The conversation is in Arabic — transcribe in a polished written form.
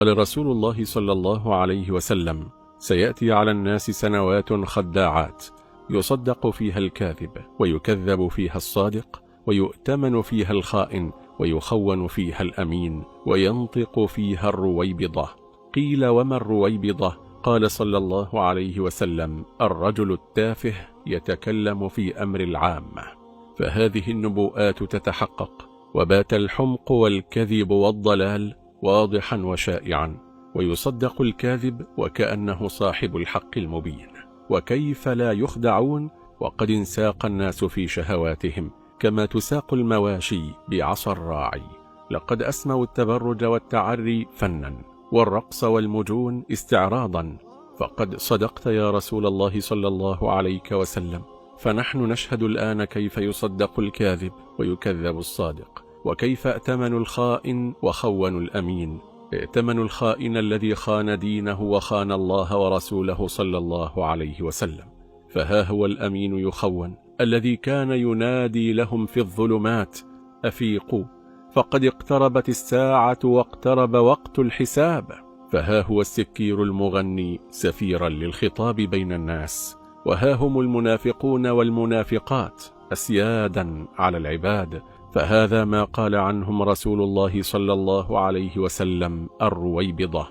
قال رسول الله صلى الله عليه وسلم: سيأتي على الناس سنوات خداعات، يصدق فيها الكاذب ويكذب فيها الصادق، ويؤتمن فيها الخائن ويخون فيها الأمين، وينطق فيها الرويبضة. قيل: وما الرويبضة؟ قال صلى الله عليه وسلم: الرجل التافه يتكلم في أمر العامة. فهذه النبوءات تتحقق، وبات الحمق والكذب والضلال واضحا وشائعا، ويصدق الكاذب وكأنه صاحب الحق المبين. وكيف لا يخدعون وقد انساق الناس في شهواتهم كما تساق المواشي بعصا الراعي. لقد أسموا التبرج والتعري فنا، والرقص والمجون استعراضا. فقد صدقت يا رسول الله صلى الله عليه وسلم، فنحن نشهد الآن كيف يصدق الكاذب ويكذب الصادق، وكيف ائتمن الخائن وخون الأمين. ائتمن الخائن الذي خان دينه وخان الله ورسوله صلى الله عليه وسلم. فها هو الأمين يخون، الذي كان ينادي لهم في الظلمات: أفيقوا فقد اقتربت الساعة واقترب وقت الحساب. فها هو السكير المغني سفيرا للخطاب بين الناس، وها هم المنافقون والمنافقات أسيادا على العباد. فهذا ما قال عنهم رسول الله صلى الله عليه وسلم: الرويبضة.